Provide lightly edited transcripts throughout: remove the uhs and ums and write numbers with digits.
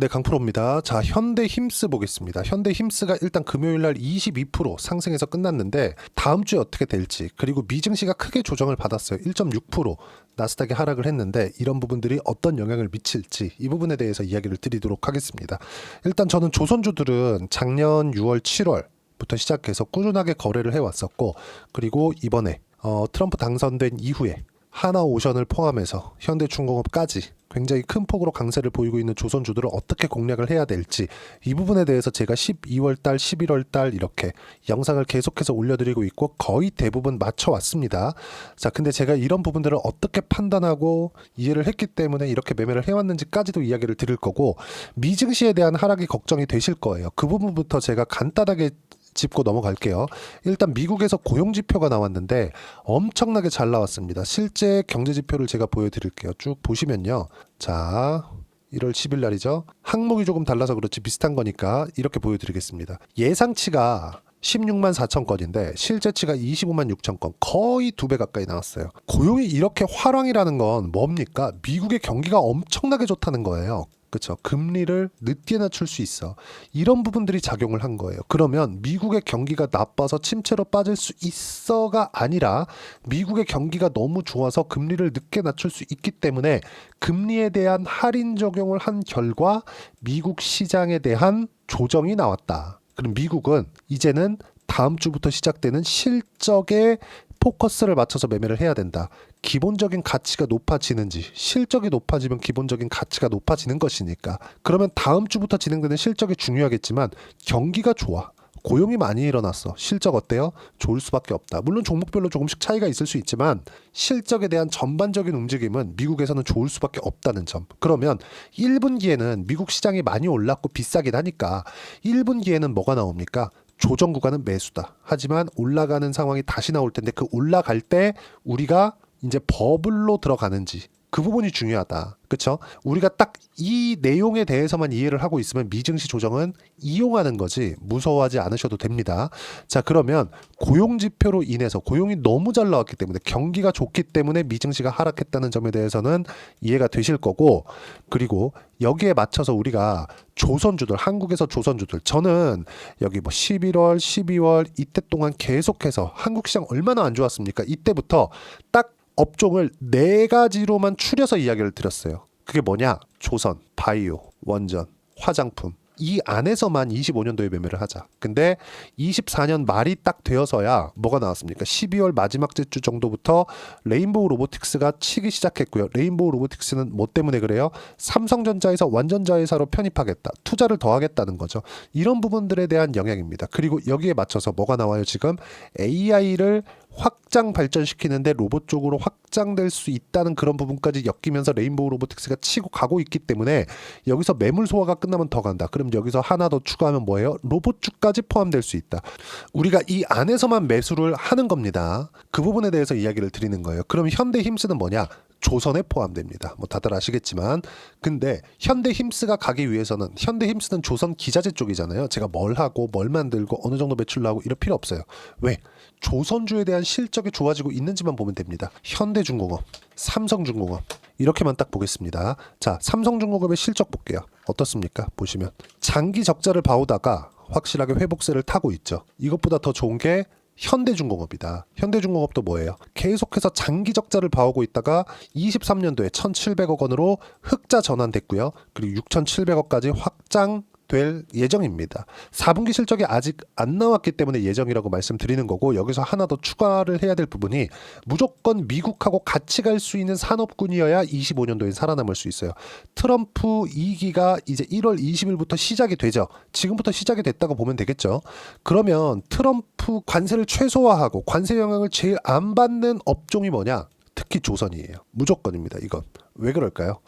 네, 강프로입니다. 자, 현대힘스 보겠습니다. 현대힘스가 일단 금요일날 22% 상승해서 끝났는데 다음 주에 어떻게 될지, 그리고 미증시가 크게 조정을 받았어요. 1.6% 나스닥이 하락을 했는데 이런 부분들이 어떤 영향을 미칠지 이 부분에 대해서 이야기를 드리도록 하겠습니다. 일단 저는 조선주들은 작년 6월, 7월부터 시작해서 꾸준하게 거래를 해왔었고, 그리고 이번에 트럼프 당선된 이후에 하나오션을 포함해서 현대중공업까지 굉장히 큰 폭으로 강세를 보이고 있는 조선주들을 어떻게 공략을 해야 될지 이 부분에 대해서 제가 12월달, 11월달 이렇게 영상을 계속해서 올려드리고 있고 거의 대부분 맞춰왔습니다. 자, 근데 제가 이런 부분들을 어떻게 판단하고 이해를 했기 때문에 이렇게 매매를 해왔는지까지도 이야기를 드릴 거고, 미증시에 대한 하락이 걱정이 되실 거예요. 그 부분부터 제가 간단하게 짚고 넘어갈게요. 일단 미국에서 고용지표가 나왔는데 엄청나게 잘 나왔습니다. 실제 경제지표를 제가 보여드릴게요. 쭉 보시면요. 자, 1월 10일 날이죠. 항목이 조금 달라서 그렇지 비슷한 거니까 이렇게 보여드리겠습니다. 예상치가 16만 4천 건인데 실제치가 25만 6천 건, 거의 2배 가까이 나왔어요. 고용이 이렇게 화랑이라는 건 뭡니까? 미국의 경기가 엄청나게 좋다는 거예요. 그렇죠. 금리를 늦게 낮출 수 있어. 이런 부분들이 작용을 한 거예요. 그러면 미국의 경기가 나빠서 침체로 빠질 수 있어가 아니라 미국의 경기가 너무 좋아서 금리를 늦게 낮출 수 있기 때문에 금리에 대한 할인 적용을 한 결과 미국 시장에 대한 조정이 나왔다. 그럼 미국은 이제는 다음 주부터 시작되는 실적에 포커스를 맞춰서 매매를 해야 된다. 기본적인 가치가 높아지는지, 실적이 높아지면 기본적인 가치가 높아지는 것이니까. 그러면 다음 주부터 진행되는 실적이 중요하겠지만 경기가 좋아. 고용이 많이 일어났어. 실적 어때요? 좋을 수밖에 없다. 물론 종목별로 조금씩 차이가 있을 수 있지만 실적에 대한 전반적인 움직임은 미국에서는 좋을 수밖에 없다는 점. 그러면 1분기에는 미국 시장이 많이 올랐고 비싸긴 하니까 1분기에는 뭐가 나옵니까? 조정 구간은 매수다. 하지만 올라가는 상황이 다시 나올 텐데 그 올라갈 때 우리가 이제 버블로 들어가는지, 그 부분이 중요하다. 그렇죠? 우리가 딱 이 내용에 대해서만 이해를 하고 있으면 미증시 조정은 이용하는 거지 무서워하지 않으셔도 됩니다. 자, 그러면 고용지표로 인해서 고용이 너무 잘 나왔기 때문에 경기가 좋기 때문에 미증시가 하락했다는 점에 대해서는 이해가 되실 거고, 그리고 여기에 맞춰서 우리가 조선주들, 한국에서 조선주들, 저는 여기 뭐 11월, 12월 이때 동안 계속해서 한국 시장 얼마나 안 좋았습니까? 이때부터 딱 업종을 4가지로만 추려서 이야기를 드렸어요. 그게 뭐냐? 조선, 바이오, 원전, 화장품. 이 안에서만 25년도에 매매를 하자. 근데 24년 말이 딱 되어서야 뭐가 나왔습니까? 12월 마지막 주 정도부터 레인보우 로보틱스가 치기 시작했고요. 레인보우 로보틱스는 뭐 때문에 그래요? 삼성전자에서 완전자회사로 편입하겠다. 투자를 더 하겠다는 거죠. 이런 부분들에 대한 영향입니다. 그리고 여기에 맞춰서 뭐가 나와요? 지금 AI를 확장 발전시키는데 로봇 쪽으로 확장될 수 있다는 그런 부분까지 엮이면서 레인보우 로보틱스가 치고 가고 있기 때문에 여기서 매물 소화가 끝나면 더 간다. 그럼 여기서 하나 더 추가하면 뭐예요? 로봇주까지 포함될 수 있다. 우리가 이 안에서만 매수를 하는 겁니다. 그 부분에 대해서 이야기를 드리는 거예요. 그럼 현대힘스는 뭐냐? 조선에 포함됩니다. 뭐 다들 아시겠지만, 근데 현대힘스가 가기 위해서는, 현대힘스는 조선 기자재 쪽이잖아요. 제가 뭘 하고 뭘 만들고 어느 정도 매출 나오고 이럴 필요 없어요. 왜? 조선주에 대한 실적이 좋아지고 있는지만 보면 됩니다. 현대중공업, 삼성중공업 이렇게만 딱 보겠습니다. 자, 삼성중공업의 실적 볼게요. 어떻습니까? 보시면 장기 적자를 봐오다가 확실하게 회복세를 타고 있죠. 이것보다 더 좋은 게 현대중공업이다. 현대중공업도 뭐예요? 계속해서 장기 적자를 봐오고 있다가 23년도에 1,700억 원으로 흑자 전환됐고요. 그리고 6,700억까지 확장될 예정입니다. 4분기 실적이 아직 안 나왔기 때문에 예정이라고 말씀드리는 거고, 여기서 하나 더 추가를 해야 될 부분이 무조건 미국하고 같이 갈 수 있는 산업군이어야 25년도에 살아남을 수 있어요. 트럼프 2기가 이제 1월 20일부터 시작이 되죠. 지금부터 시작이 됐다고 보면 되겠죠. 그러면 트럼프 관세를 최소화하고 관세 영향을 제일 안 받는 업종이 뭐냐? 특히 조선이에요. 무조건입니다. 이건. 왜 그럴까요?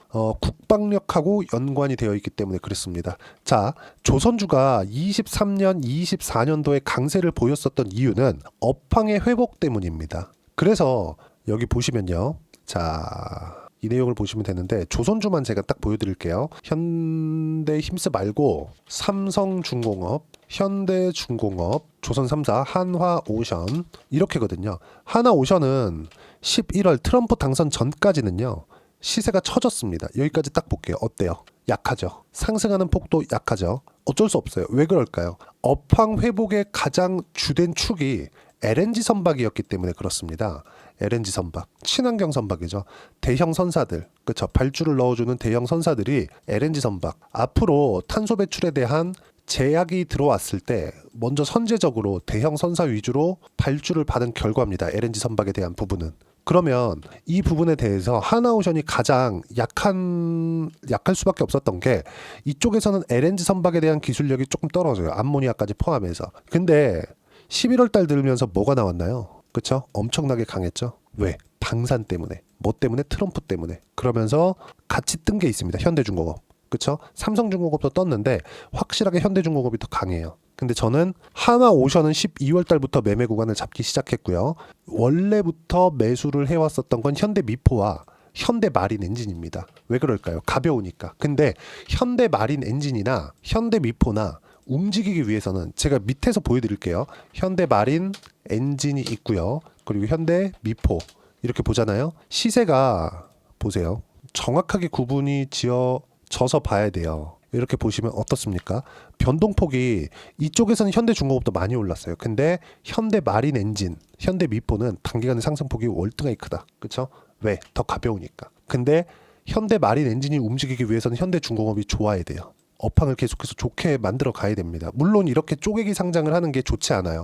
국방력하고 연관이 되어 있기 때문에 그렇습니다. 자, 조선주가 23년, 24년도에 강세를 보였었던 이유는 업황의 회복 때문입니다. 그래서 여기 보시면요. 자, 이 내용을 보시면 되는데 조선주만 제가 딱 보여드릴게요. 현대힘스 말고 삼성중공업, 현대중공업, 조선 3사, 한화오션 이렇게거든요. 한화오션은 11월 트럼프 당선 전까지는요. 시세가 처졌습니다. 여기까지 딱 볼게요. 어때요? 약하죠. 상승하는 폭도 약하죠. 어쩔 수 없어요. 왜 그럴까요? 업황 회복의 가장 주된 축이 LNG 선박이었기 때문에 그렇습니다. LNG 선박, 친환경 선박이죠. 대형 선사들, 그렇죠. 발주를 넣어주는 대형 선사들이 LNG 선박. 앞으로 탄소 배출에 대한 제약이 들어왔을 때 먼저 선제적으로 대형 선사 위주로 발주를 받은 결과입니다. LNG 선박에 대한 부분은. 그러면 이 부분에 대해서 하나오션이 가장 약할 수밖에 없었던 게 이쪽에서는 LNG 선박에 대한 기술력이 조금 떨어져요. 암모니아까지 포함해서. 근데 11월 달 들으면서 뭐가 나왔나요? 그쵸? 엄청나게 강했죠. 왜? 방산 때문에. 뭐 때문에? 트럼프 때문에. 그러면서 같이 뜬 게 있습니다. 현대중공업. 그쵸? 삼성중공업도 떴는데 확실하게 현대중공업이 더 강해요. 근데 저는 하나오션은 12월 달부터 매매 구간을 잡기 시작했고요. 원래부터 매수를 해왔었던 건 현대미포와 현대마린 엔진입니다. 왜 그럴까요? 가벼우니까. 근데 현대마린 엔진이나 현대미포나 움직이기 위해서는 제가 밑에서 보여드릴게요. 현대마린 엔진이 있고요. 그리고 현대미포 이렇게 보잖아요. 시세가 보세요. 정확하게 구분이 지어져서 봐야 돼요. 이렇게 보시면 어떻습니까? 변동폭이 이쪽에서는 현대중공업도 많이 올랐어요. 근데 현대마린 엔진, 현대미포는 단기간에 상승폭이 월등하게 크다. 그렇죠? 왜? 더 가벼우니까. 근데 현대마린 엔진이 움직이기 위해서는 현대중공업이 좋아야 돼요. 업황을 계속해서 좋게 만들어 가야 됩니다. 물론 이렇게 쪼개기 상장을 하는 게 좋지 않아요.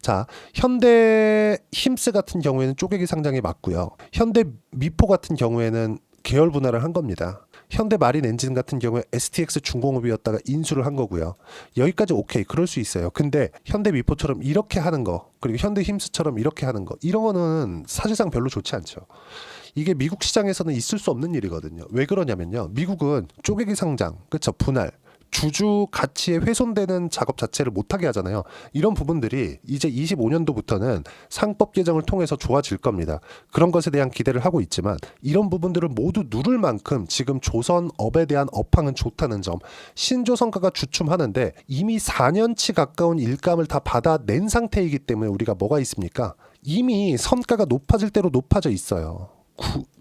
자, 현대 힘스 같은 경우에는 쪼개기 상장이 맞고요. 현대 미포 같은 경우에는 계열 분할을 한 겁니다. 현대 마린 엔진 같은 경우에 STX 중공업이었다가 인수를 한 거고요. 여기까지 오케이, 그럴 수 있어요. 근데 현대 미포처럼 이렇게 하는 거, 그리고 현대 힘스처럼 이렇게 하는 거, 이런 거는 사실상 별로 좋지 않죠. 이게 미국 시장에서는 있을 수 없는 일이거든요. 왜 그러냐면요. 미국은 쪼개기 상장, 그렇죠, 분할, 주주 가치에 훼손되는 작업 자체를 못하게 하잖아요. 이런 부분들이 이제 25년도부터는 상법 개정을 통해서 좋아질 겁니다. 그런 것에 대한 기대를 하고 있지만 이런 부분들을 모두 누를 만큼 지금 조선업에 대한 업황은 좋다는 점, 신조선가가 주춤하는데 이미 4년치 가까운 일감을 다 받아낸 상태이기 때문에 우리가 뭐가 있습니까? 이미 선가가 높아질 대로 높아져 있어요.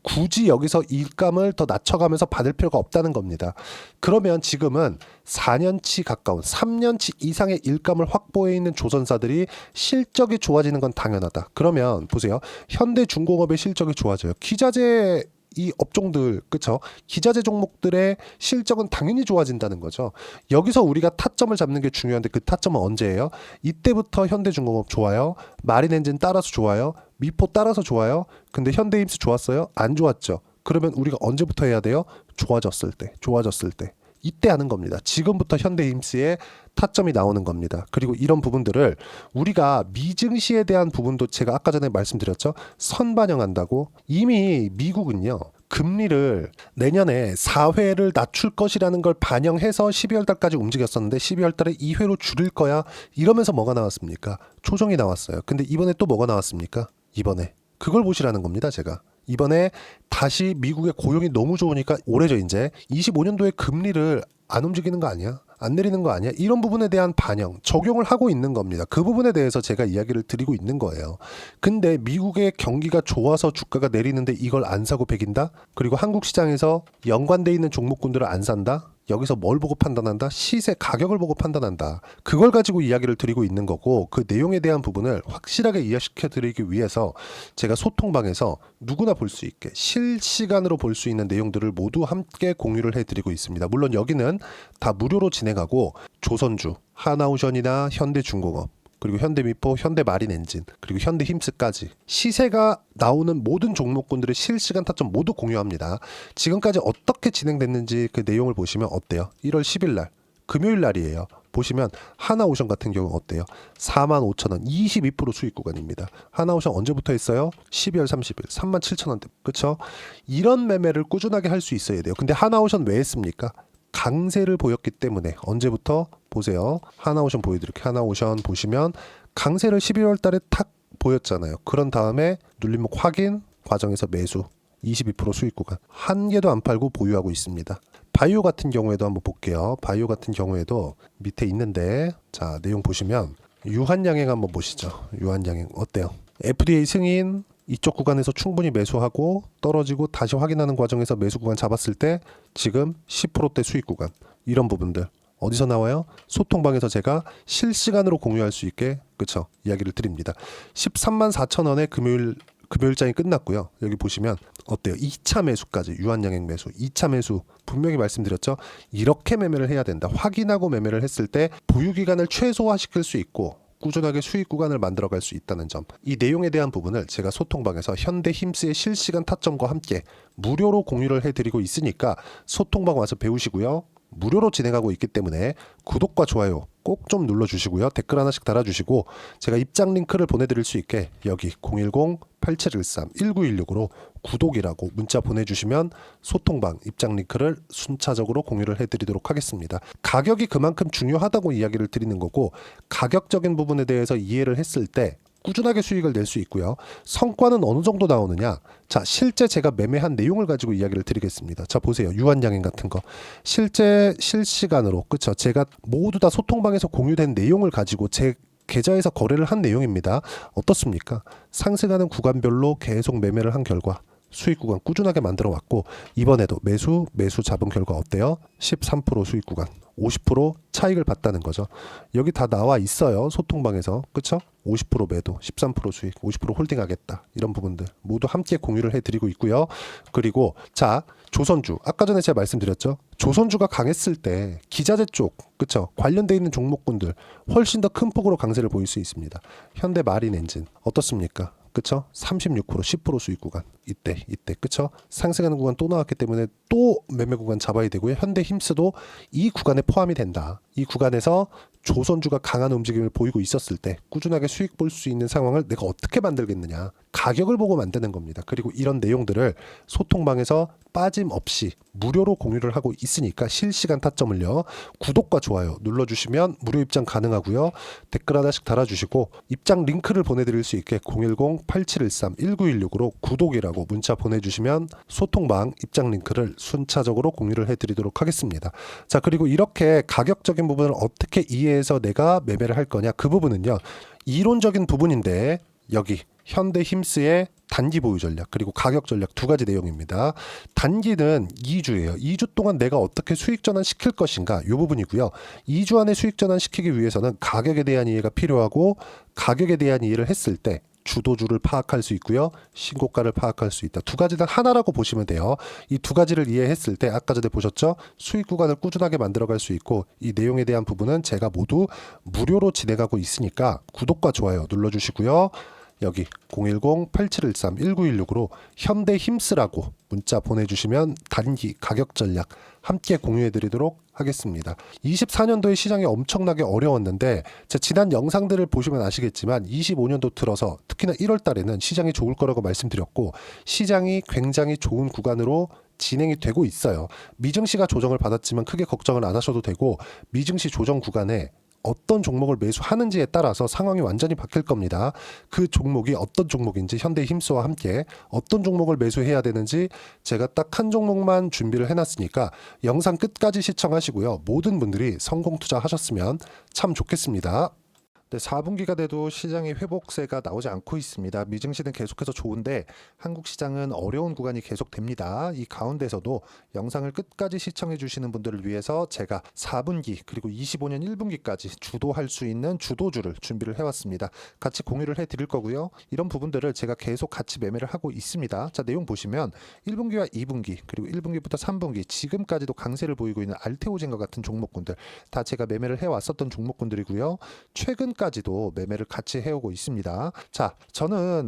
굳이 여기서 일감을 더 낮춰가면서 받을 필요가 없다는 겁니다. 그러면 지금은 4년치 가까운 3년치 이상의 일감을 확보해 있는 조선사들이 실적이 좋아지는 건 당연하다. 그러면 보세요. 현대중공업의 실적이 좋아져요. 기자재 이 업종들, 그쵸? 기자재 종목들의 실적은 당연히 좋아진다는 거죠. 여기서 우리가 타점을 잡는 게 중요한데 그 타점은 언제예요? 이때부터 현대중공업 좋아요. 마린엔진 따라서 좋아요. 미포 따라서 좋아요. 근데 현대힘스 좋았어요? 안 좋았죠. 그러면 우리가 언제부터 해야 돼요? 좋아졌을 때. 이때 하는 겁니다. 지금부터 현대힘스의 타점이 나오는 겁니다. 그리고 이런 부분들을 우리가 미증시에 대한 부분도 제가 아까 전에 말씀드렸죠. 선반영한다고. 이미 미국은요. 금리를 내년에 4회를 낮출 것이라는 걸 반영해서 12월 달까지 움직였었는데 12월 달에 2회로 줄일 거야. 이러면서 뭐가 나왔습니까? 조정이 나왔어요. 근데 이번에 또 뭐가 나왔습니까? 이번에. 그걸 보시라는 겁니다. 제가. 이번에 다시 미국의 고용이 너무 좋으니까 올해죠 이제 25년도에 금리를 안 움직이는 거 아니야? 안 내리는 거 아니야? 이런 부분에 대한 반영, 적용을 하고 있는 겁니다. 그 부분에 대해서 제가 이야기를 드리고 있는 거예요. 근데 미국의 경기가 좋아서 주가가 내리는데 이걸 안 사고 배긴다? 그리고 한국 시장에서 연관돼 있는 종목군들을 안 산다? 여기서 뭘 보고 판단한다? 시세 가격을 보고 판단한다. 그걸 가지고 이야기를 드리고 있는 거고 그 내용에 대한 부분을 확실하게 이해시켜 드리기 위해서 제가 소통방에서 누구나 볼 수 있게 실시간으로 볼 수 있는 내용들을 모두 함께 공유를 해드리고 있습니다. 물론 여기는 다 무료로 진행하고 조선주, 하나오션이나 현대중공업 그리고 현대미포, 현대마린엔진, 그리고 현대힘스까지 시세가 나오는 모든 종목군들의 실시간 타점 모두 공유합니다. 지금까지 어떻게 진행됐는지 그 내용을 보시면 어때요? 1월 10일 날 금요일 날이에요. 보시면 하나오션 같은 경우 어때요? 45,000원 22% 수익 구간입니다. 하나오션 언제부터 했어요? 12월 30일 37,000원대. 그렇죠? 이런 매매를 꾸준하게 할 수 있어야 돼요. 근데 하나오션 왜 했습니까? 강세를 보였기 때문에. 언제부터? 보세요. 하나오션 보여드릴게요. 하나오션 보시면 강세를 12월 달에 탁 보였잖아요. 그런 다음에 눌림목 확인 과정에서 매수 22% 수익 구간 한 개도 안 팔고 보유하고 있습니다. 바이오 같은 경우에도 한번 볼게요. 바이오 같은 경우에도 밑에 있는데 자 내용 보시면 유한양행 한번 보시죠. 유한양행 어때요? FDA 승인 이쪽 구간에서 충분히 매수하고 떨어지고 다시 확인하는 과정에서 매수 구간 잡았을 때 지금 10%대 수익 구간, 이런 부분들 어디서 나와요? 소통방에서 제가 실시간으로 공유할 수 있게 그쵸 이야기를 드립니다. 13만 4천 원에 금요일장이 끝났고요. 여기 보시면 어때요? 2차 매수까지 유한양액 매수, 2차 매수 분명히 말씀드렸죠. 이렇게 매매를 해야 된다. 확인하고 매매를 했을 때 보유 기간을 최소화시킬 수 있고 꾸준하게 수익 구간을 만들어갈 수 있다는 점, 이 내용에 대한 부분을 제가 소통방에서 현대힘스의 실시간 타점과 함께 무료로 공유를 해드리고 있으니까 소통방 와서 배우시고요. 무료로 진행하고 있기 때문에 구독과 좋아요 꼭 좀 눌러주시고요. 댓글 하나씩 달아주시고 제가 입장 링크를 보내드릴 수 있게 여기 010-8713-1916으로 구독이라고 문자 보내주시면 소통방 입장 링크를 순차적으로 공유를 해드리도록 하겠습니다. 가격이 그만큼 중요하다고 이야기를 드리는 거고, 가격적인 부분에 대해서 이해를 했을 때 꾸준하게 수익을 낼 수 있고요. 성과는 어느 정도 나오느냐? 자, 실제 제가 매매한 내용을 가지고 이야기를 드리겠습니다. 자, 보세요. 유한양행 같은 거. 실제 실시간으로, 그쵸? 제가 모두 다 소통방에서 공유된 내용을 가지고 제 계좌에서 거래를 한 내용입니다. 어떻습니까? 상승하는 구간별로 계속 매매를 한 결과 수익 구간 꾸준하게 만들어 왔고, 이번에도 매수 잡은 결과 어때요? 13% 수익 구간, 50% 차익을 봤다는 거죠. 여기 다 나와 있어요. 소통방에서. 그쵸? 50% 매도, 13% 수익, 50% 홀딩하겠다. 이런 부분들 모두 함께 공유를 해드리고 있고요. 그리고 자, 조선주. 아까 전에 제가 말씀드렸죠. 조선주가 강했을 때 기자재 쪽, 그쵸? 관련돼 있는 종목군들 훨씬 더 큰 폭으로 강세를 보일 수 있습니다. 현대 마린 엔진 어떻습니까? 그쵸? 36% 10% 수익 구간 이때 그쵸? 상승하는 구간 또 나왔기 때문에 또 매매 구간 잡아야 되고요. 현대힘스도 이 구간에 포함이 된다. 이 구간에서 조선주가 강한 움직임을 보이고 있었을 때 꾸준하게 수익 볼 수 있는 상황을 내가 어떻게 만들겠느냐, 가격을 보고 만드는 겁니다. 그리고 이런 내용들을 소통방에서 빠짐없이 무료로 공유를 하고 있으니까 실시간 타점을요, 구독과 좋아요 눌러주시면 무료 입장 가능하고요. 댓글 하나씩 달아주시고 입장 링크를 보내드릴 수 있게 010-8713-1916으로 구독이라고 문자 보내주시면 소통방 입장 링크를 순차적으로 공유를 해드리도록 하겠습니다. 자, 그리고 이렇게 가격적인 부분을 어떻게 이해해서 내가 매매를 할 거냐, 그 부분은요 이론적인 부분인데 여기 현대힘스의 단기 보유 전략 그리고 가격 전략 두 가지 내용입니다. 단기는 2주예요. 2주 동안 내가 어떻게 수익 전환 시킬 것인가, 이 부분이고요. 2주 안에 수익 전환 시키기 위해서는 가격에 대한 이해가 필요하고, 가격에 대한 이해를 했을 때 주도주를 파악할 수 있고요. 신고가를 파악할 수 있다. 두 가지 다 하나라고 보시면 돼요. 이 두 가지를 이해했을 때 아까 전에 보셨죠? 수익 구간을 꾸준하게 만들어갈 수 있고, 이 내용에 대한 부분은 제가 모두 무료로 진행하고 있으니까 구독과 좋아요 눌러주시고요. 여기 010-8713-1916으로 현대힘스라고 문자 보내주시면 단기 가격 전략 함께 공유해드리도록 하겠습니다. 24년도에 시장이 엄청나게 어려웠는데 지난 영상들을 보시면 아시겠지만 25년도 들어서 특히나 1월 달에는 시장이 좋을 거라고 말씀드렸고, 시장이 굉장히 좋은 구간으로 진행이 되고 있어요. 미증시가 조정을 받았지만 크게 걱정을 안 하셔도 되고, 미증시 조정 구간에 어떤 종목을 매수하는지에 따라서 상황이 완전히 바뀔 겁니다. 그 종목이 어떤 종목인지 현대힘스와 함께 어떤 종목을 매수해야 되는지 제가 딱 한 종목만 준비를 해놨으니까 영상 끝까지 시청하시고요. 모든 분들이 성공 투자하셨으면 참 좋겠습니다. 네, 4분기가 돼도 시장의 회복세가 나오지 않고 있습니다. 미증시는 계속해서 좋은데 한국 시장은 어려운 구간이 계속됩니다. 이 가운데서도 영상을 끝까지 시청해 주시는 분들을 위해서 제가 4분기 그리고 25년 1분기까지 주도할 수 있는 주도주를 준비를 해왔습니다. 같이 공유를 해드릴 거고요. 이런 부분들을 제가 계속 같이 매매를 하고 있습니다. 자, 내용 보시면 1분기와 2분기 그리고 1분기부터 3분기 지금까지도 강세를 보이고 있는 알테오젠과 같은 종목군들 다 제가 매매를 해왔었던 종목군들이고요. 최근까지도 매매를 같이 해오고 있습니다. 자, 저는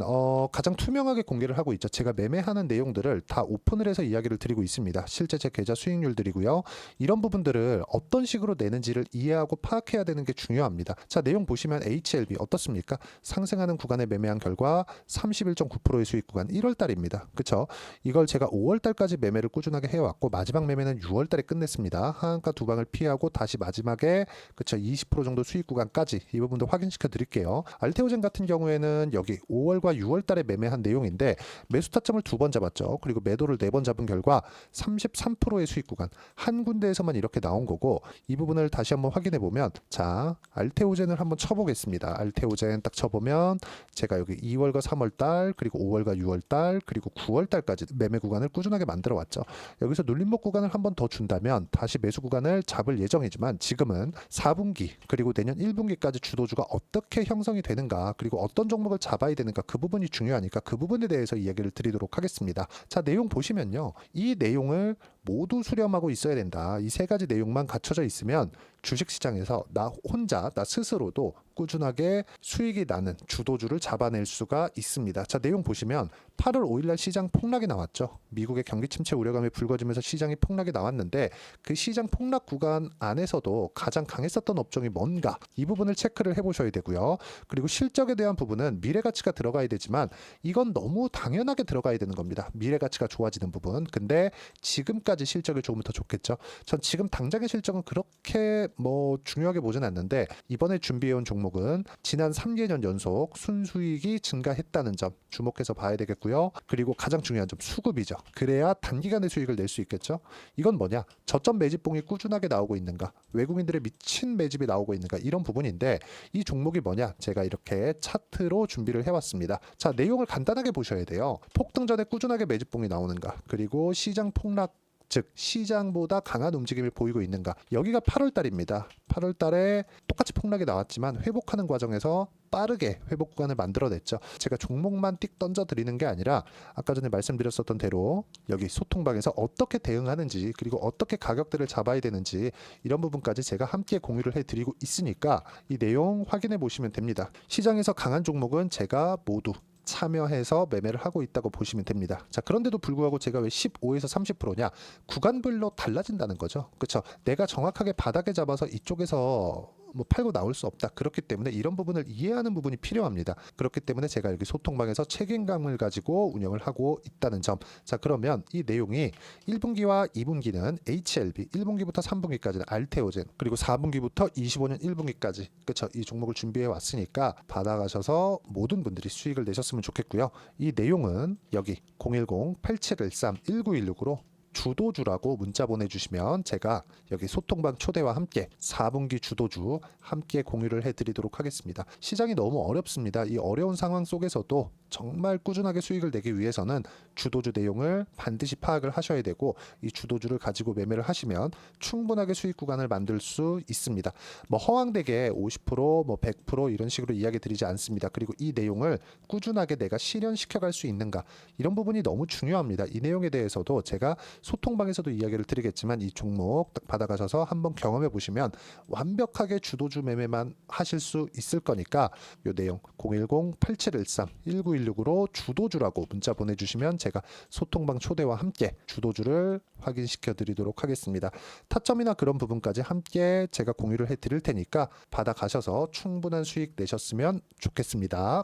가장 투명하게 공개를 하고 있죠. 제가 매매하는 내용들을 다 오픈을 해서 이야기를 드리고 있습니다. 실제 제 계좌 수익률들이고요. 이런 부분들을 어떤 식으로 내는지를 이해하고 파악해야 되는 게 중요합니다. 자, 내용 보시면 HLB 어떻습니까? 상승하는 구간에 매매한 결과 31.9%의 수익 구간 1월 달입니다. 그쵸? 이걸 제가 5월 달까지 매매를 꾸준하게 해왔고, 마지막 매매는 6월 달에 끝냈습니다. 하한가 두 방을 피하고 다시 마지막에 그쵸 20% 정도 수익 구간까지 이 부분들 내용들도 확인시켜 드릴게요. 알테오젠 같은 경우에는 여기 5월과 6월 달에 매매한 내용인데 매수 타점을 2번 잡았죠. 그리고 매도를 4번 잡은 결과 33%의 수익 구간 한 군데에서만 이렇게 나온 거고, 이 부분을 다시 한번 확인해 보면, 자, 알테오젠을 한번 쳐보겠습니다. 알테오젠 딱 쳐보면 제가 여기 2월과 3월 달, 그리고 5월과 6월 달, 그리고 9월 달까지 매매 구간을 꾸준하게 만들어 왔죠. 여기서 눌림목 구간을 한번 더 준다면 다시 매수 구간을 잡을 예정이지만, 지금은 4분기 그리고 내년 1분기까지 주도주가 어떻게 형성이 되는가, 그리고 어떤 종목을 잡아야 되는가, 그 부분이 중요하니까 그 부분에 대해서 이야기를 드리도록 하겠습니다. 자, 내용 보시면요, 이 내용을 모두 수렴하고 있어야 된다. 이 3가지 내용만 갖춰져 있으면 주식시장에서 나 혼자, 나 스스로도 꾸준하게 수익이 나는 주도주를 잡아낼 수가 있습니다. 자, 내용 보시면 8월 5일날 시장 폭락이 나왔죠. 미국의 경기 침체 우려감이 불거지면서 시장이 폭락이 나왔는데, 그 시장 폭락 구간 안에서도 가장 강했었던 업종이 뭔가, 이 부분을 체크를 해보셔야 되고요. 그리고 실적에 대한 부분은 미래가치가 들어가야 되지만 이건 너무 당연하게 들어가야 되는 겁니다. 미래가치가 좋아지는 부분. 근데 지금까지 실적이 조금 더 좋겠죠. 전 지금 당장의 실적은 그렇게 중요하게 보진 않는데, 이번에 준비해온 종목은 지난 3개년 연속 순수익이 증가했다는 점 주목해서 봐야 되겠고요. 그리고 가장 중요한 점, 수급이죠. 그래야 단기간에 수익을 낼 수 있겠죠. 이건 뭐냐, 저점 매집봉이 꾸준하게 나오고 있는가, 외국인들의 미친 매집이 나오고 있는가, 이런 부분인데, 이 종목이 뭐냐, 제가 이렇게 차트로 준비를 해왔습니다. 자, 내용을 간단하게 보셔야 돼요. 폭등 전에 꾸준하게 매집봉이 나오는가, 그리고 시장 폭락, 즉 시장보다 강한 움직임을 보이고 있는가. 여기가 8월 달입니다. 8월 달에 똑같이 폭락이 나왔지만 회복하는 과정에서 빠르게 회복 구간을 만들어냈죠. 제가 종목만 띡 던져 드리는 게 아니라 아까 전에 말씀드렸었던 대로 여기 소통방에서 어떻게 대응하는지, 그리고 어떻게 가격대를 잡아야 되는지, 이런 부분까지 제가 함께 공유를 해드리고 있으니까 이 내용 확인해 보시면 됩니다. 시장에서 강한 종목은 제가 모두 참여해서 매매를 하고 있다고 보시면 됩니다. 자, 그런데도 불구하고 제가 왜 15에서 30%냐? 구간별로 달라진다는 거죠. 그렇죠? 내가 정확하게 바닥에 잡아서 이쪽에서 팔고 나올 수 없다. 그렇기 때문에 이런 부분을 이해하는 부분이 필요합니다. 그렇기 때문에 제가 여기 소통방에서 책임감을 가지고 운영을 하고 있다는 점. 자, 그러면 이 내용이 1분기와 2분기는 HLB, 1분기부터 3분기까지는 알테오젠, 그리고 4분기부터 25년 1분기까지, 그렇죠? 이 종목을 준비해 왔으니까 받아가셔서 모든 분들이 수익을 내셨으면 좋겠고요. 이 내용은 여기 010-8713-1916으로 주도주라고 문자 보내주시면 제가 여기 소통방 초대와 함께 4분기 주도주 함께 공유를 해드리도록 하겠습니다. 시장이 너무 어렵습니다. 이 어려운 상황 속에서도 정말 꾸준하게 수익을 내기 위해서는 주도주 내용을 반드시 파악을 하셔야 되고, 이 주도주를 가지고 매매를 하시면 충분하게 수익 구간을 만들 수 있습니다. 허황되게 50%, 100% 이런 식으로 이야기 드리지 않습니다. 그리고 이 내용을 꾸준하게 내가 실현시켜 갈 수 있는가, 이런 부분이 너무 중요합니다. 이 내용에 대해서도 제가 소통방에서도 이야기를 드리겠지만, 이 종목 딱 받아가셔서 한번 경험해 보시면 완벽하게 주도주 매매만 하실 수 있을 거니까, 이 내용 010-8713-1916으로 주도주라고 문자 보내주시면 제가 소통방 초대와 함께 주도주를 확인시켜 드리도록 하겠습니다. 타점이나 그런 부분까지 함께 제가 공유를 해 드릴 테니까 받아가셔서 충분한 수익 내셨으면 좋겠습니다.